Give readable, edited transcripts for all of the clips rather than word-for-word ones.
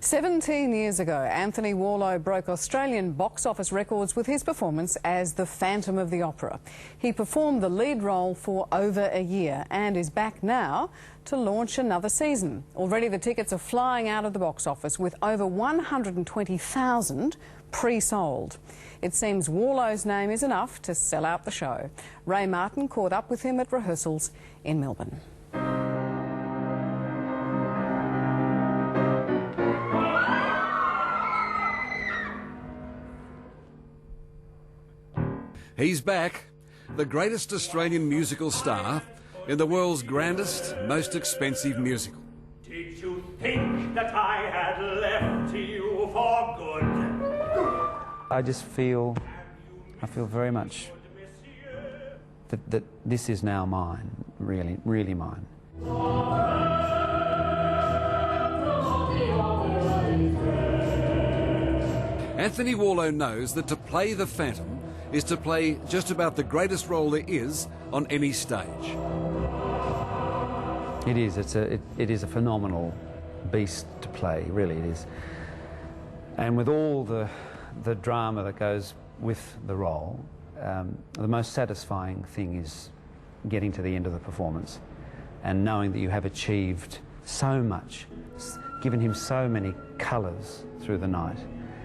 17 years ago, Anthony Warlow broke Australian box office records with his performance as the Phantom of the Opera. He performed the lead role for over a year and is back now to launch another season. Already the tickets are flying out of the box office with over 120,000 pre-sold. It seems Warlow's name is enough to sell out the show. Ray Martin caught up with him at rehearsals in Melbourne. He's back, the greatest Australian musical star in the world's grandest, most expensive musical. Did you think that I had left you for good? I just feel very much that this is now mine, really mine. Anthony Warlow knows that to play the Phantom is to play just about the greatest role there is on any stage. It is. It is a phenomenal beast to play, really it is. And with all the drama that goes with the role, the most satisfying thing is getting to the end of the performance and knowing that you have achieved so much, given him so many colours through the night.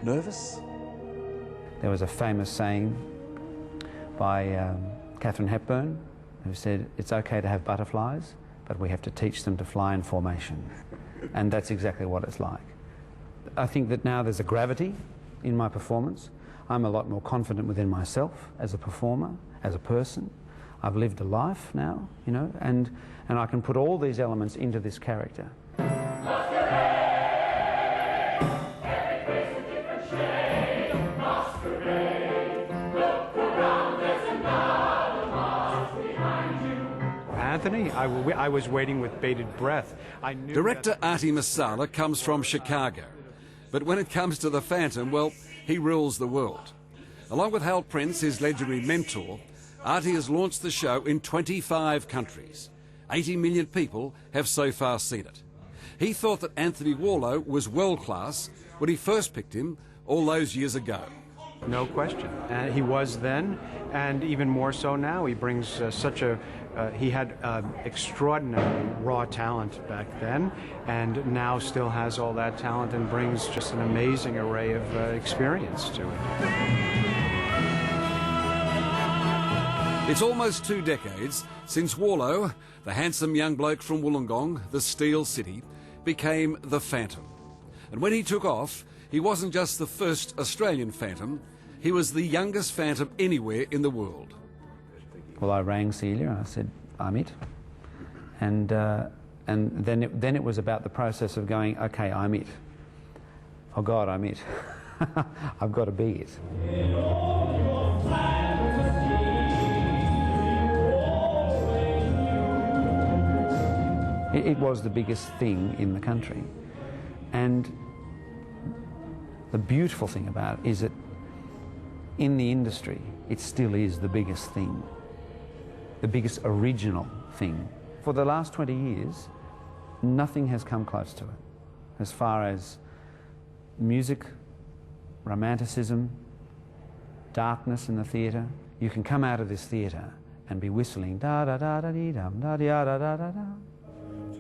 Nervous? There was a famous saying by Katharine Hepburn, who said, "It's okay to have butterflies, but we have to teach them to fly in formation." And that's exactly what it's like. I think that now there's a gravity in my performance. I'm a lot more confident within myself as a performer, as a person. I've lived a life now, you know, and I can put all these elements into this character. Anthony, I was waiting with bated breath. I knew Director Artie Masala comes from Chicago, but when it comes to the Phantom, well, he rules the world. Along with Hal Prince, his legendary mentor, Artie has launched the show in 25 countries. 80 million people have so far seen it. He thought that Anthony Warlow was world-class when he first picked him all those years ago. No question. And he was then, and even more so now. He brings he had extraordinary raw talent back then, and now still has all that talent and brings just an amazing array of experience to it. It's almost 2 decades since Warlow, the handsome young bloke from Wollongong, the Steel City, became the Phantom. And when he took off, he wasn't just the first Australian Phantom, he was the youngest Phantom anywhere in the world. Well, I rang Celia and I said, "I'm it." And then it was about the process of going, "Okay, I'm it. Oh God, I'm it. I've got to be it." It was the biggest thing in the country. And the beautiful thing about it is that in the industry, it still is the biggest thing, the biggest original thing. For the last 20 years, nothing has come close to it. As far as music, romanticism, darkness in the theatre, you can come out of this theatre and be whistling da-da-da-da-dee-dum, da-da-da-da-da-da.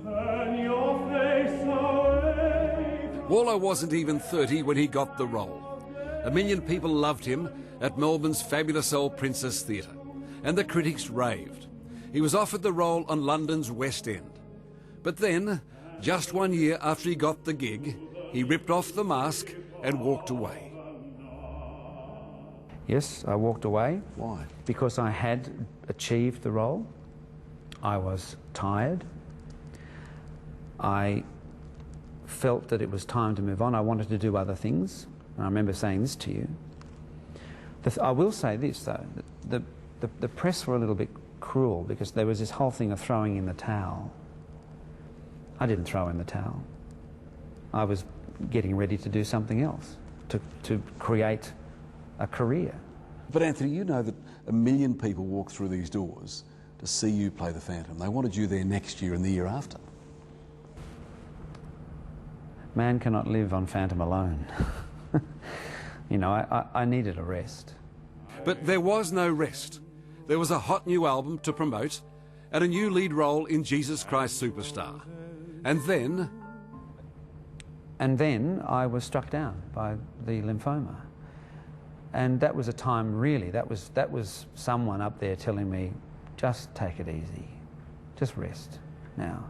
Turn your face away. Warlow wasn't even 30 when he got the role. 1 million people loved him at Melbourne's fabulous old Princess Theatre, and the critics raved. He was offered the role on London's West End. But then, just 1 year after he got the gig, he ripped off the mask and walked away. Yes, I walked away. Why? Because I had achieved the role. I was tired. I felt that it was time to move on. I wanted to do other things. And I remember saying this to you. I will say this, though. The press were a little bit cruel because there was this whole thing of throwing in the towel. I didn't throw in the towel. I was getting ready to do something else, to create a career. But Anthony, you know that 1 million people walk through these doors to see you play the Phantom. They wanted you there next year and the year after. Man cannot live on Phantom alone. You know, I needed a rest. But there was no rest. There was a hot new album to promote and a new lead role in Jesus Christ Superstar. And then I was struck down by the lymphoma. And that was a time, really, that was someone up there telling me, just take it easy, just rest now.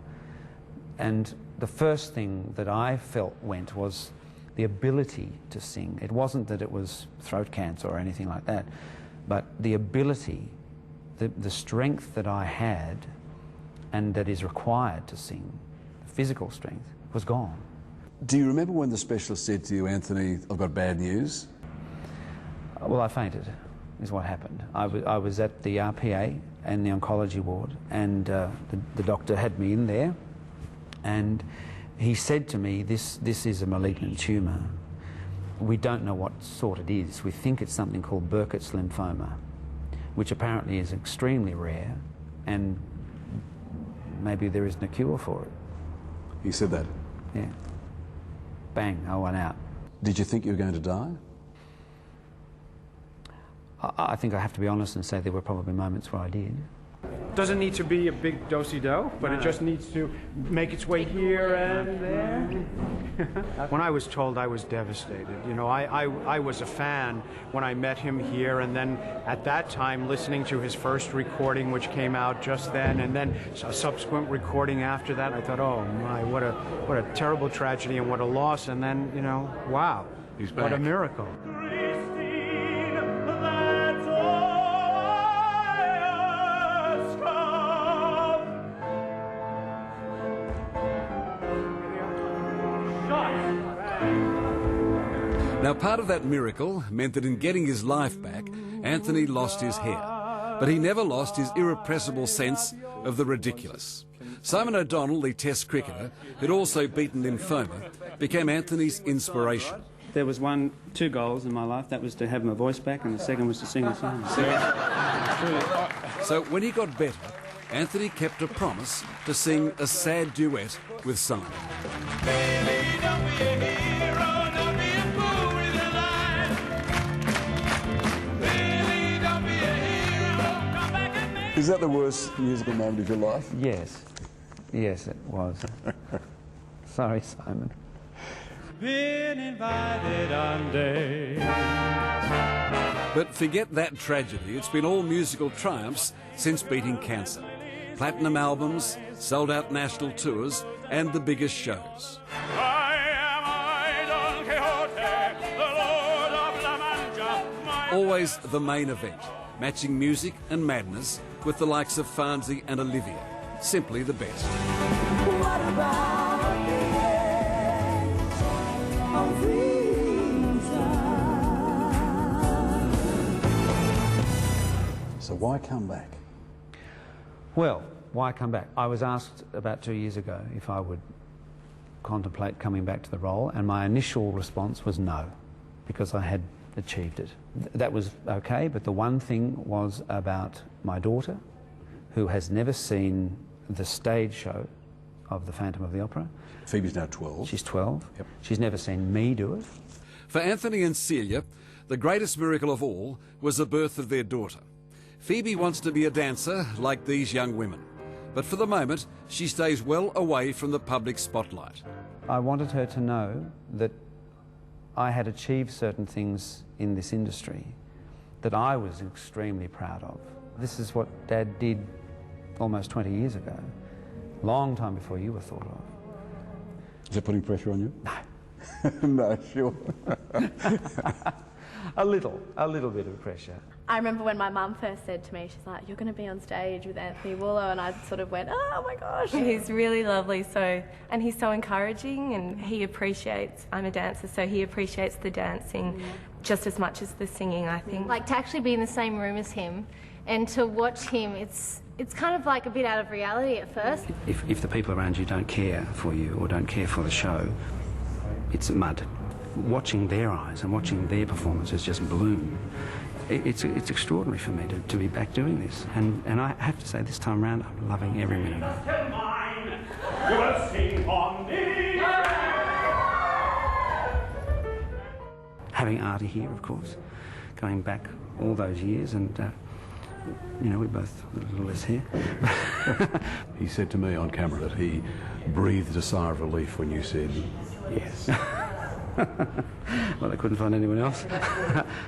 And the first thing that I felt went was the ability to sing. It wasn't that it was throat cancer or anything like that, but the ability, the strength that I had and that is required to sing, physical strength, was gone. Do you remember when the specialist said to you, Anthony, I've got bad news? Well, I fainted, is what happened. I was at the RPA and the oncology ward, and the doctor had me in there, and he said to me, this is a malignant tumour. We don't know what sort it is. We think it's something called Burkitt's lymphoma, which apparently is extremely rare, and maybe there isn't a cure for it. He said that? Yeah. Bang, I went out. Did you think you were going to die? I think I have to be honest and say there were probably moments where I did. Doesn't need to be a big do-si-do, but it just needs to make its way here and there. When I was told, I was devastated. You know, I was a fan when I met him here, and then at that time listening to his first recording, which came out just then, and then a subsequent recording after that, I thought, oh my, what a terrible tragedy and what a loss. And then, you know, wow, He's back. what a miracle. Now, part of that miracle meant that in getting his life back, Anthony lost his hair. But he never lost his irrepressible sense of the ridiculous. Simon O'Donnell, the Test cricketer, who'd also beaten lymphoma, became Anthony's inspiration. There was two goals in my life. That was to have my voice back, and the second was to sing a song. So when he got better, Anthony kept a promise to sing a sad duet with Simon. Is that the worst musical moment of your life? Yes. Yes, it was. Sorry, Simon. Been invited on dates. But forget that tragedy. It's been all musical triumphs since beating cancer. Platinum albums, sold-out national tours, and the biggest shows. I am Don Quixote, the Lord of La Mancha. Always the main event, matching music and madness with the likes of Farnsey and Olivia. Simply the best. What about the edge of freedom? So why come back? Well, why come back? I was asked about 2 years ago if I would contemplate coming back to the role, and my initial response was no, because I had achieved it. That was okay, but the one thing was about my daughter, who has never seen the stage show of the Phantom of the Opera. Phoebe's now 12. She's 12. Yep. She's never seen me do it. For Anthony and Celia, the greatest miracle of all was the birth of their daughter. Phoebe wants to be a dancer like these young women, but for the moment she stays well away from the public spotlight. I wanted her to know that I had achieved certain things in this industry that I was extremely proud of. This is what Dad did almost 20 years ago, long time before you were thought of. Is that putting pressure on you? No. No, sure. A little bit of pressure. I remember when my mum first said to me, she's like, you're going to be on stage with Anthony Warlow, and I sort of went, oh my gosh. He's really lovely, and he's so encouraging, and he appreciates, I'm a dancer, so he appreciates the dancing just as much as the singing, I think. Like, to actually be in the same room as him and to watch him, it's kind of like a bit out of reality at first. If the people around you don't care for you or don't care for the show, it's mud. Watching their eyes and watching their performances just bloom, it's extraordinary for me to be back doing this. And I have to say, this time around, I'm loving every minute of it. Tell mine, you will sing for me. having Artie here, of course, going back all those years, and you know, we both a little less hair. He said to me on camera that he breathed a sigh of relief when you said yes. Well, I couldn't find anyone else.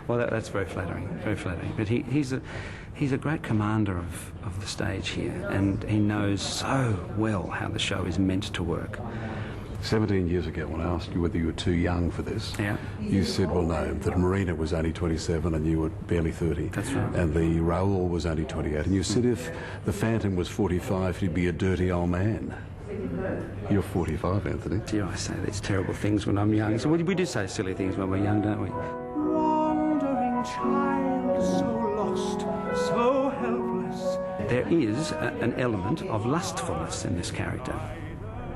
Well, that's very flattering, very flattering. But he's a great commander of the stage here, and he knows so well how the show is meant to work. 17 years ago, when I asked you whether you were too young for this, yeah, you said, well, no, that Marina was only 27 and you were barely 30. That's right. And the Raoul was only 28. And you said if the Phantom was 45, he'd be a dirty old man. You're 45, Anthony. Dear, I say these terrible things when I'm young. So we do say silly things when we're young, don't we? Wandering child, so lost, so helpless. There is an element of lustfulness in this character.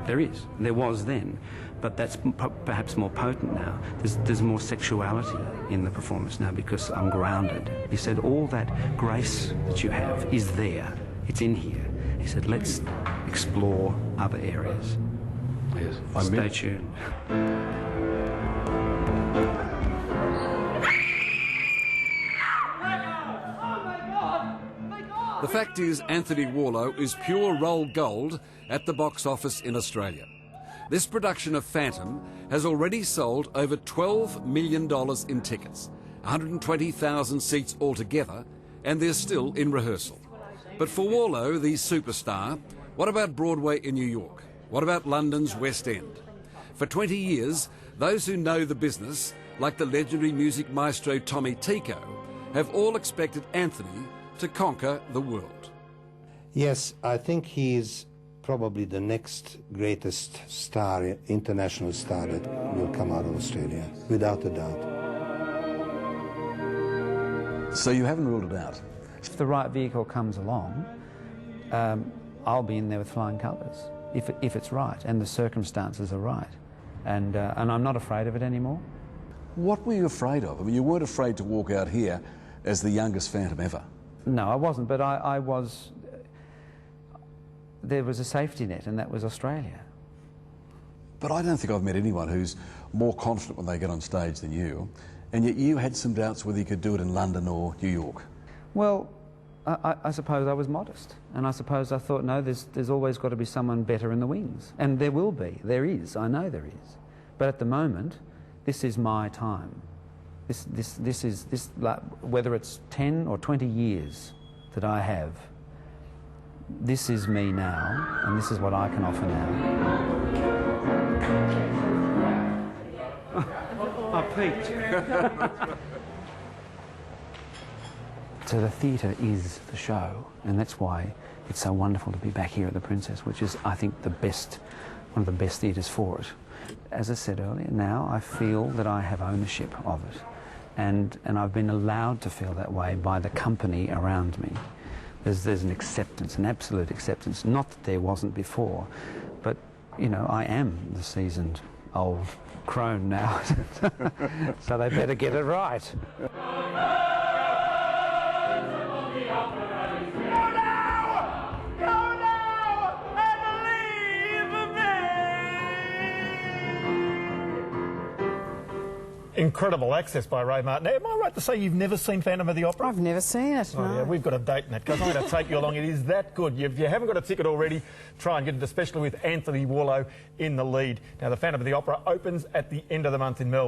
There is. There was then. But that's perhaps more potent now. There's more sexuality in the performance now because I'm grounded. He said all that grace that you have is there. It's in here. He said, let's explore other areas. Yes. Stay tuned. The fact is, Anthony Warlow is pure roll gold at the box office in Australia. This production of Phantom has already sold over $12 million in tickets, 120,000 seats altogether, and they're still in rehearsal. But for Warlow, the superstar, what about Broadway in New York? What about London's West End? For 20 years, those who know the business, like the legendary music maestro Tommy Tico, have all expected Anthony to conquer the world. Yes, I think he is probably the next greatest star, international star that will come out of Australia, without a doubt. So you haven't ruled it out? If the right vehicle comes along, I'll be in there with flying colours, if it's right and the circumstances are right. And I'm not afraid of it anymore. What were you afraid of? I mean, you weren't afraid to walk out here as the youngest Phantom ever. No, I wasn't, but I was... There was a safety net, and that was Australia. But I don't think I've met anyone who's more confident when they get on stage than you, and yet you had some doubts whether you could do it in London or New York. Well, I suppose I was modest, and I suppose I thought, no, there's always got to be someone better in the wings. And there will be. There is. I know there is. But at the moment, this is my time. This is like, whether it's 10 or 20 years that I have, this is me now, and this is what I can offer now. Oh, Pete. So the theatre is the show, and that's why it's so wonderful to be back here at the Princess, which is, I think, one of the best theatres for it. As I said earlier, now I feel that I have ownership of it, and I've been allowed to feel that way by the company around me. There's an acceptance, an absolute acceptance. Not that there wasn't before, but, you know, I am the seasoned old crone now, so they better get it right. Incredible access by Ray Martin. Now, am I right to say you've never seen Phantom of the Opera? I've never seen it, no. Oh, yeah, we've got a date in that, because I'm going to take you along. It is that good. If you haven't got a ticket already, try and get it, especially with Anthony Warlow in the lead. Now, the Phantom of the Opera opens at the end of the month in Melbourne.